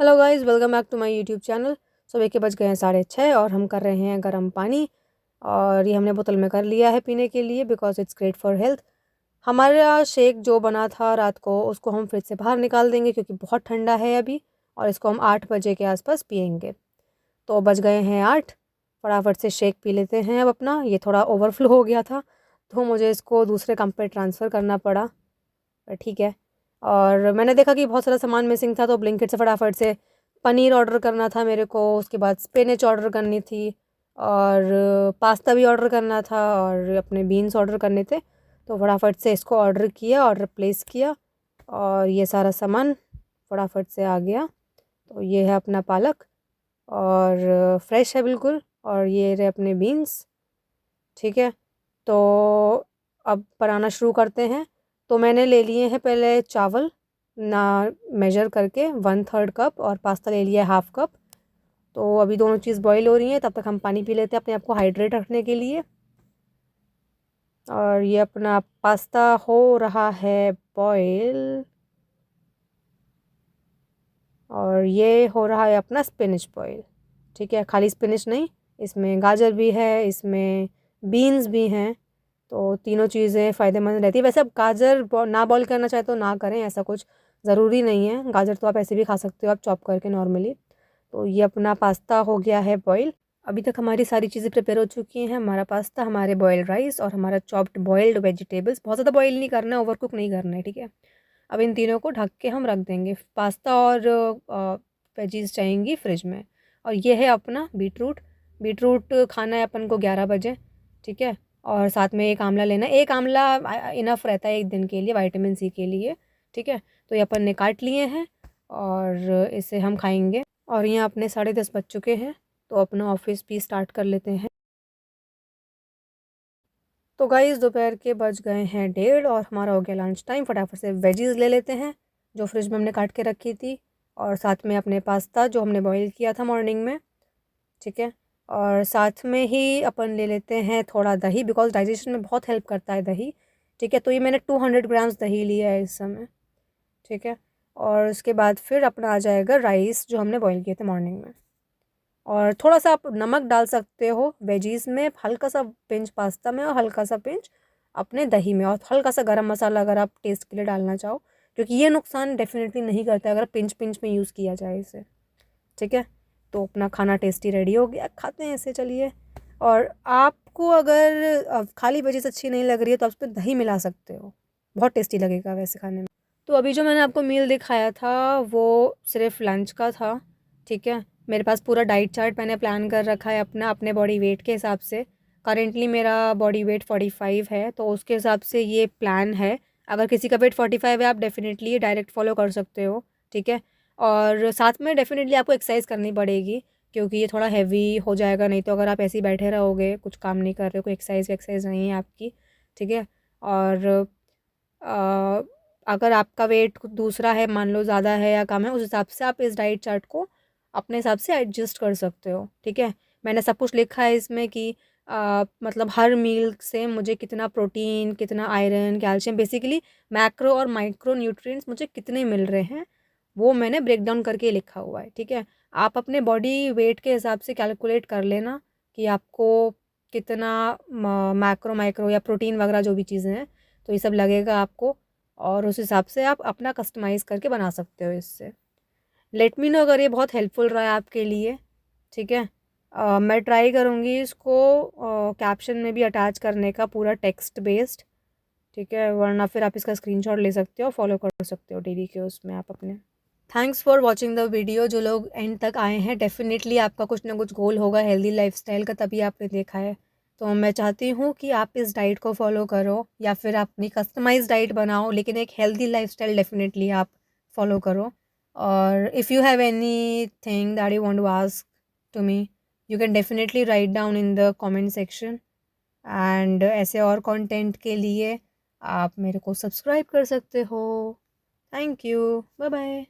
Hello guys, welcome back to my YouTube channel. सुबह के बज गए हैं 6:30 और हम कर रहे हैं गर्म पानी। और ये हमने बोतल में कर लिया है पीने के लिए because it's great for health. हमारा शेक जो बना था रात को उसको हम फ्रिज से बाहर निकाल देंगे क्योंकि बहुत ठंडा है अभी, और इसको हम 8 बजे के आसपास पियेंगे। तो बज गए हैं 8, फटाफट से शेक पी लेते हैं अब अपना। ये थोड़ा ओवरफ्लो हो गया था तो मुझे इसको दूसरे कप पे ट्रांसफ़र करना पड़ा, ठीक है। और मैंने देखा कि बहुत सारा सामान मिसिंग था तो ब्लिंकिट से फटाफट से पनीर ऑर्डर करना था मेरे को, उसके बाद स्पिनच ऑर्डर करनी थी, और पास्ता भी ऑर्डर करना था, और अपने बीन्स ऑर्डर करने थे। तो फटाफट से इसको ऑर्डर किया, ऑर्डर प्लेस किया, और ये सारा सामान फटाफट से आ गया। तो ये है अपना पालक, और फ्रेश है बिल्कुल, और ये रहे अपने बीन्स, ठीक है। तो अब बनाना शुरू करते हैं। तो मैंने ले लिए हैं पहले चावल ना मेजर करके 1/3 कप, और पास्ता ले लिया है 1/2 कप। तो अभी दोनों चीज़ बॉईल हो रही हैं, तब तक हम पानी पी लेते हैं अपने आप को हाइड्रेट रखने के लिए। और ये अपना पास्ता हो रहा है बॉईल, और ये हो रहा है अपना स्पिनच बॉईल, ठीक है। खाली स्पिनच नहीं, इसमें गाजर भी है, इसमें बीन्स भी हैं। तो तीनों चीज़ें फ़ायदेमंद रहती है। वैसे अब गाजर ना बॉईल करना चाहे तो ना करें, ऐसा कुछ ज़रूरी नहीं है। गाजर तो आप ऐसे भी खा सकते हो आप चॉप करके नॉर्मली। तो ये अपना पास्ता हो गया है बॉईल। अभी तक हमारी सारी चीज़ें प्रिपेयर हो चुकी हैं, हमारा पास्ता, हमारे बॉइल्ड राइस और हमारा चॉप्ड बॉइल्ड वेजिटेबल्स। बहुत ज़्यादा बॉईल नहीं करना है, ओवरकुक नहीं करना है, ठीक है। अब इन तीनों को ढक के हम रख देंगे। पास्ता और वेजीज जाएंगी फ्रिज में। और ये है अपना बीटरूट। बीटरूट खाना है अपन को 11 बजे, ठीक है। और साथ में एक आंवला लेना है। एक आंवला इनफ रहता है एक दिन के लिए, विटामिन सी के लिए, ठीक है। तो ये अपन ने काट लिए हैं और इसे हम खाएंगे। और यहाँ अपने 10:30 बज चुके हैं, तो अपना ऑफिस भी स्टार्ट कर लेते हैं। तो गाइस दोपहर के बज गए हैं 1:30 और हमारा हो गया लंच टाइम। फटाफट से वेजीज ले लेते हैं जो फ्रिज में हमने काट के रखी थी, और साथ में अपने पास्ता जो हमने बॉईल किया था मॉर्निंग में, ठीक है। और साथ में ही अपन ले लेते हैं थोड़ा दही, बिकॉज डाइजेशन में बहुत हेल्प करता है दही, ठीक है। तो ये मैंने 200 ग्राम्स दही लिया है इस समय, ठीक है। और उसके बाद फिर अपना आ जाएगा राइस जो हमने बॉईल किए थे मॉर्निंग में। और थोड़ा सा आप नमक डाल सकते हो वेजीज़ में, हल्का सा पिंच पास्ता में और हल्का सा पिंच अपने दही में, और हल्का सा गरम मसाला अगर आप टेस्ट के लिए डालना चाहो, क्योंकि ये नुकसान डेफिनेटली नहीं करता है अगर पिंच पिंच में यूज़ किया जाए इसे, ठीक है। तो अपना खाना टेस्टी रेडी हो गया, खाते हैं इसे, चलिए। और आपको अगर खाली वेजीज अच्छी नहीं लग रही है तो आप उस पर दही मिला सकते हो, बहुत टेस्टी लगेगा वैसे खाने में। तो अभी जो मैंने आपको मील दिखाया था वो सिर्फ लंच का था, ठीक है। मेरे पास पूरा डाइट चार्ट मैंने प्लान कर रखा है अपना, अपने बॉडी वेट के हिसाब से। करेंटली मेरा बॉडी वेट 45 है, तो उसके हिसाब से ये प्लान है। अगर किसी का वेट 45 है आप डेफिनेटली डायरेक्ट फॉलो कर सकते हो, ठीक है। और साथ में डेफिनेटली आपको एक्सरसाइज करनी पड़ेगी क्योंकि ये थोड़ा हैवी हो जाएगा, नहीं तो अगर आप ऐसे ही बैठे रहोगे, कुछ काम नहीं कर रहे हो, कोई एक्सरसाइज नहीं है आपकी, ठीक है। और अ, अगर आपका वेट दूसरा है, मान लो ज़्यादा है या कम है, उस हिसाब से आप इस डाइट चार्ट को अपने हिसाब से एडजस्ट कर सकते हो, ठीक है। मैंने सब कुछ लिखा है इसमें कि मतलब हर मील से मुझे कितना प्रोटीन, कितना आयरन, कैल्शियम, बेसिकली मैक्रो और माइक्रो न्यूट्रिएंट्स मुझे कितने मिल रहे हैं, वो मैंने ब्रेक डाउन करके लिखा हुआ है, ठीक है। आप अपने बॉडी वेट के हिसाब से कैलकुलेट कर लेना कि आपको कितना मैक्रो माइक्रो या प्रोटीन वगैरह जो भी चीज़ें हैं, तो ये सब लगेगा आपको, और उस हिसाब से आप अपना कस्टमाइज़ करके बना सकते हो इससे। लेट मी नो अगर ये बहुत हेल्पफुल रहा है आपके लिए, ठीक है। मैं ट्राई करूँगी इसको कैप्शन में भी अटैच करने का, पूरा टेक्स्ट बेस्ड, ठीक है। वरना फिर आप इसका स्क्रीनशॉट ले सकते हो, फॉलो कर सकते हो डेली के उसमें आप अपने। Thanks for watching the video. जो लोग एंड तक आए हैं, डेफिनेटली आपका कुछ ना कुछ गोल होगा हेल्दी लाइफस्टाइल का, तभी आपने देखा है। तो मैं चाहती हूँ कि आप इस डाइट को फॉलो करो, या फिर अपनी कस्टमाइज डाइट बनाओ, लेकिन एक हेल्दी लाइफस्टाइल डेफिनेटली आप फॉलो करो। और if you have anything that you want to ask to me, you can definitely write down in the comment section. And ऐसे और कंटेंट के लिए आप मेरे को सब्सक्राइब कर सकते हो। Thank you, bye bye.